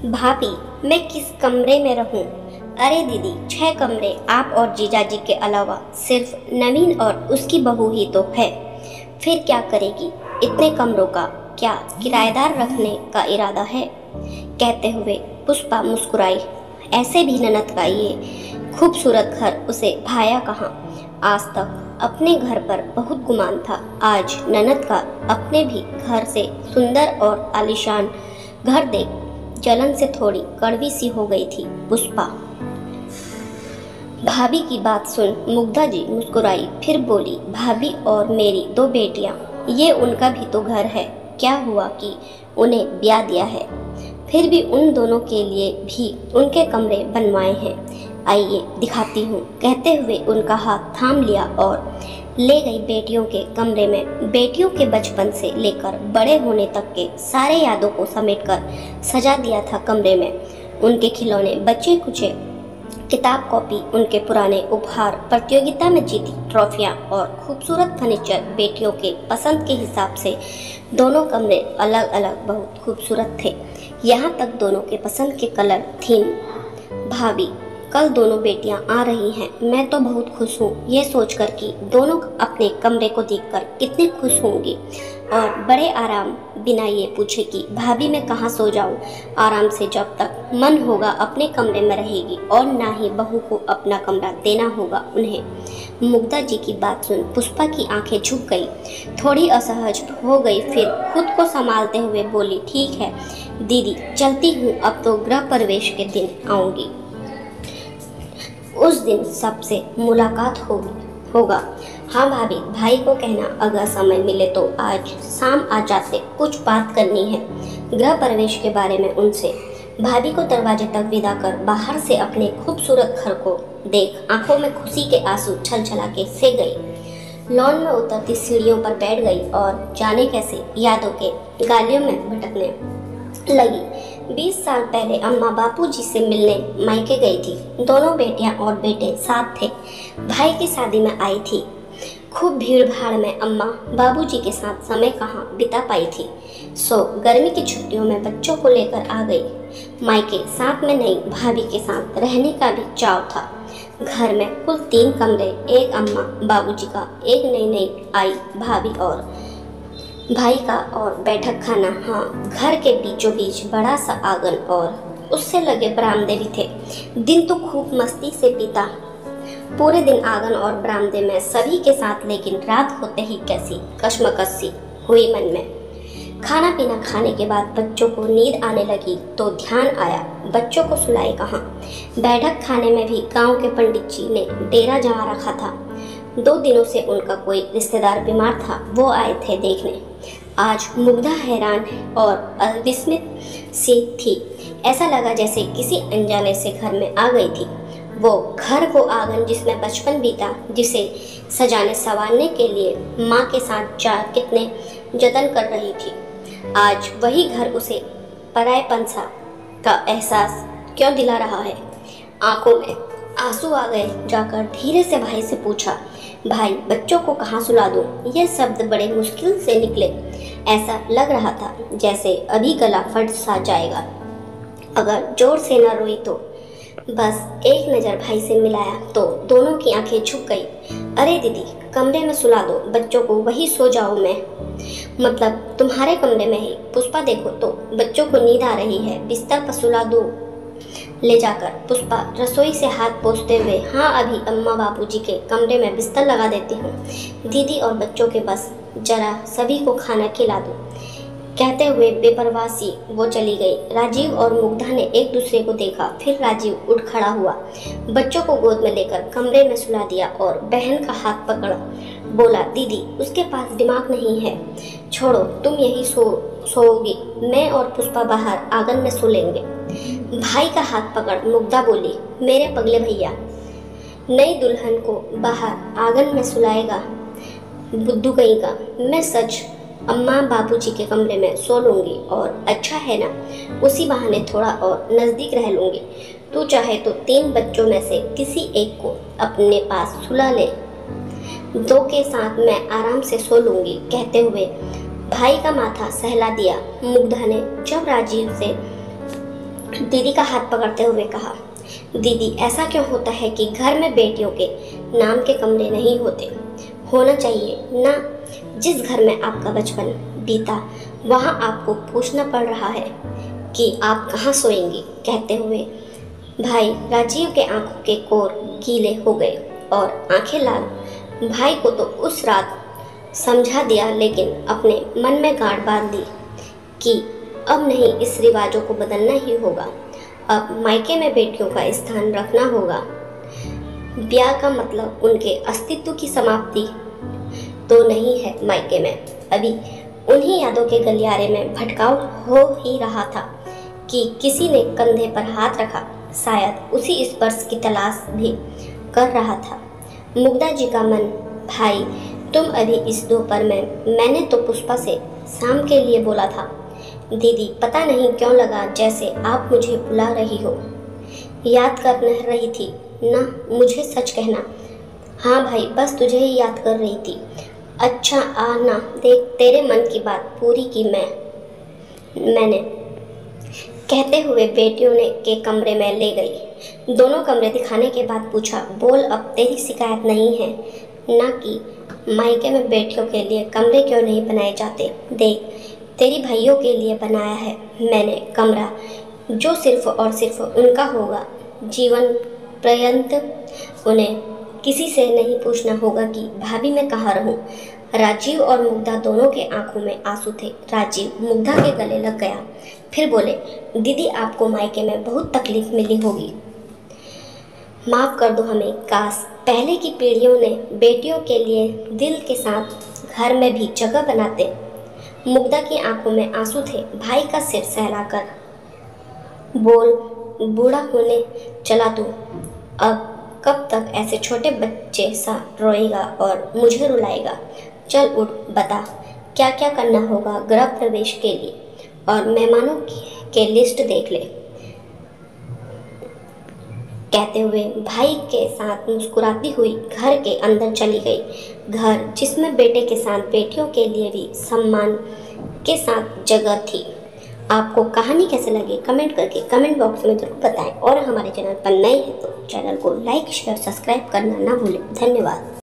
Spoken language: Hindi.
भाभी, मैं किस कमरे में रहूं? अरे दीदी, 6 कमरे आप और जीजाजी के अलावा सिर्फ नवीन और उसकी बहू ही तो है। फिर क्या करेगी? इतने कमरों का क्या किराएदार रखने का इरादा है? कहते हुए पुष्पा मुस्कुराई। ऐसे भी ननद का ये खूबसूरत घर उसे भाया कहाँ। आज तक अपने घर पर बहुत गुमान था, आज ननद का अपने भी घर से सुंदर और आलीशान घर देख जलन से थोड़ी कड़वी सी हो गई थी पुष्पा। भाभी की बात सुन मुग्धा जी मुस्कुराई, फिर बोली, भाभी और मेरी 2 बेटियां, ये उनका भी तो घर है। क्या हुआ कि उन्हें ब्याह दिया है, फिर भी उन दोनों के लिए भी उनके कमरे बनवाए हैं। आइए दिखाती हूँ। कहते हुए उनका हाथ थाम लिया और ले गई बेटियों के कमरे में। बेटियों के बचपन से लेकर बड़े होने तक के सारे यादों को समेटकर सजा दिया था कमरे में। उनके खिलौने, बच्चे कुचे, किताब कॉपी, उनके पुराने उपहार, प्रतियोगिता में जीती ट्रॉफियां और खूबसूरत फर्नीचर। बेटियों के पसंद के हिसाब से दोनों कमरे अलग अलग बहुत खूबसूरत थे। यहाँ तक दोनों के पसंद के कलर थीम। भाभी, कल दोनों बेटियां आ रही हैं। मैं तो बहुत खुश हूँ ये सोचकर कि दोनों अपने कमरे को देखकर कितने खुश होंगी और बड़े आराम बिना ये पूछे कि भाभी मैं कहाँ सो जाऊँ। आराम से जब तक मन होगा अपने कमरे में रहेगी और ना ही बहू को अपना कमरा देना होगा उन्हें। मुग्धा जी की बात सुन पुष्पा की आंखें झुक गई, थोड़ी असहज हो गई, फिर खुद को संभालते हुए बोली, ठीक है दीदी, चलती हूँ, अब तो गृह प्रवेश के दिन आऊँगी। उस दिन सबसे मुलाकात होगा। हाँ भाभी, भाई को कहना अगर समय मिले तो आज शाम आ जाते, कुछ बात करनी है गृह प्रवेश के बारे में उनसे। भाभी को दरवाजे तक विदा कर बाहर से अपने खूबसूरत घर को देख आंखों में खुशी के आंसू छलछला के से गई। लॉन में उतरती सीढ़ियों पर बैठ गई और जाने कैसे यादों के गालियों में भटकने लगी। 20 साल पहले अम्मा बापूजी से मिलने मायके गई थी। दोनों बेटियां और बेटे साथ थे। भाई की शादी में आई थी। खूब भीड़ भाड़ में अम्मा बाबूजी के साथ समय कहाँ बिता पाई थी, सो गर्मी की छुट्टियों में बच्चों को लेकर आ गई मायके। साथ में नई भाभी के साथ रहने का भी चाव था। घर में कुल 3 कमरे, एक अम्मा बाबूजी का, एक नई आई भाभी और भाई का और बैठक खाना। हाँ, घर के बीचों बीच बड़ा सा आंगन और उससे लगे बरामदे भी थे। दिन तो खूब मस्ती से बीता पूरे दिन आंगन और बरामदे में सभी के साथ, लेकिन रात होते ही कैसी कश्मकश सी हुई मन में। खाना पीना खाने के बाद बच्चों को नींद आने लगी तो ध्यान आया बच्चों को सुलाए कहाँ। बैठक खाने में भी गांव के पंडित जी ने डेरा जमा रखा था। 2 दिनों से उनका कोई रिश्तेदार बीमार था, वो आए थे देखने। आज मुग्धा हैरान और विस्मित सी थी। ऐसा लगा जैसे किसी अनजाने से घर में आ गई थी। वो घर, वो आंगन जिसमें बचपन बीता, जिसे सजाने संवारने के लिए माँ के साथ जा कितने जतन कर रही थी, आज वही घर उसे परायेपन सा का एहसास क्यों दिला रहा है। आंखों में आंसू आ गए। जाकर धीरे से भाई से पूछा, भाई बच्चों को कहाँ सुला दूँ? ये शब्द बड़े मुश्किल से निकले। ऐसा लग रहा था जैसे अभी गला फट सा जाएगा अगर जोर से न रोई तो। बस एक नज़र भाई से मिलाया तो दोनों की आंखें झुक गई। अरे दीदी, कमरे में सुला दो बच्चों को, वही सो जाओ। मैं मतलब तुम्हारे कमरे में ही। पुष्पा देखो तो बच्चों को नींद आ रही है, बिस्तर पर सुला दो ले जाकर। पुष्पा रसोई से हाथ पोंछते हुए, हाँ अभी अम्मा बापूजी के कमरे में बिस्तर लगा देती हूँ दीदी, और बच्चों के बस जरा सभी को खाना खिला दो। कहते हुए बेपरवाह सी वो चली गई। राजीव और मुग्धा ने एक दूसरे को देखा, फिर राजीव उठ खड़ा हुआ, बच्चों को गोद में लेकर कमरे में सुला दिया और बहन का हाथ पकड़ा बोला, दीदी उसके पास दिमाग नहीं है, छोड़ो, तुम यही सोओगी, मैं और पुष्पा बाहर आंगन में सो लेंगे। भाई का हाथ पकड़ मुग्धा बोली, मेरे पगले भैया, नई दुल्हन को बाहर आंगन में सुलाएगा बुद्धू कहीं का। मैं सच अम्मा बाबूजी के कमरे में सो लूँगी और अच्छा है ना, उसी बहाने थोड़ा और नज़दीक रह लूँगी। तू चाहे तो 3 बच्चों में से किसी एक को अपने पास सुला ले, 2 के साथ मैं आराम से सो लूँगी। कहते हुए भाई का माथा सहला दिया मुग्धा ने। जब राजीव से दीदी का हाथ पकड़ते हुए कहा, दीदी ऐसा क्यों होता है कि घर में बेटियों के नाम के कमरे नहीं होते? होना चाहिए ना। जिस घर में आपका बचपन बीता वहाँ आपको पूछना पड़ रहा है कि आप कहाँ सोएंगी। कहते हुए भाई राजीव के आंखों के कोर गीले हो गए और आंखें लाल। भाई को तो उस रात समझा दिया, लेकिन अपने मन में गांठ बांध ली कि अब नहीं, इस रिवाजों को बदलना ही होगा। अब मायके में बेटियों का स्थान रखना होगा। ब्याह का मतलब उनके अस्तित्व की समाप्ति तो नहीं है। मायके में अभी उन्हीं यादों के गलियारे में भटकाव हो ही रहा था कि किसी ने कंधे पर हाथ रखा। शायद उसी स्पर्श की तलाश भी कर रहा था मुग्धा जी का मन। भाई तुम अभी इस दोपहर में, मैंने तो पुष्पा से शाम के लिए बोला था। दीदी पता नहीं क्यों लगा जैसे आप मुझे बुला रही हो। याद कर रही थी ना मुझे? सच कहना। हाँ भाई, बस तुझे ही याद कर रही थी। अच्छा आ ना, देख तेरे मन की बात पूरी की मैंने। कहते हुए बेटियों ने के कमरे में ले गई। दोनों कमरे दिखाने के बाद पूछा, बोल अब तेरी शिकायत नहीं है ना कि मायके में बेटियों के लिए कमरे क्यों नहीं बनाए जाते? देख तेरी भाइयों के लिए बनाया है मैंने कमरा, जो सिर्फ और सिर्फ उनका होगा। जीवन पर्यंत उन्हें किसी से नहीं पूछना होगा कि भाभी मैं कहाँ रहूं। राजीव और मुग्धा दोनों के आंखों में आंसू थे। राजीव मुग्धा के गले लग गया, फिर बोले, दीदी आपको मायके में बहुत तकलीफ मिली होगी, माफ़ कर दो हमें। काश पहले की पीढ़ियों ने बेटियों के लिए दिल के साथ घर में भी जगह बनाते। मुग्धा की आंखों में आंसू थे। भाई का सिर सहलाकर बोल, बूढ़ा होने चला तू, अब कब तक ऐसे छोटे बच्चे सा रोएगा और मुझे रुलाएगा? चल उठ, बता क्या क्या करना होगा गृह प्रवेश के लिए, और मेहमानों के लिस्ट देख ले। कहते हुए भाई के साथ मुस्कुराती हुई घर के अंदर चली गई। घर जिसमें बेटे के साथ बेटियों के लिए भी सम्मान के साथ जगह थी। आपको कहानी कैसे लगी कमेंट करके कमेंट बॉक्स में जरूर बताएं, और हमारे चैनल पर नए हैं तो चैनल को लाइक शेयर सब्सक्राइब करना ना भूलें। धन्यवाद।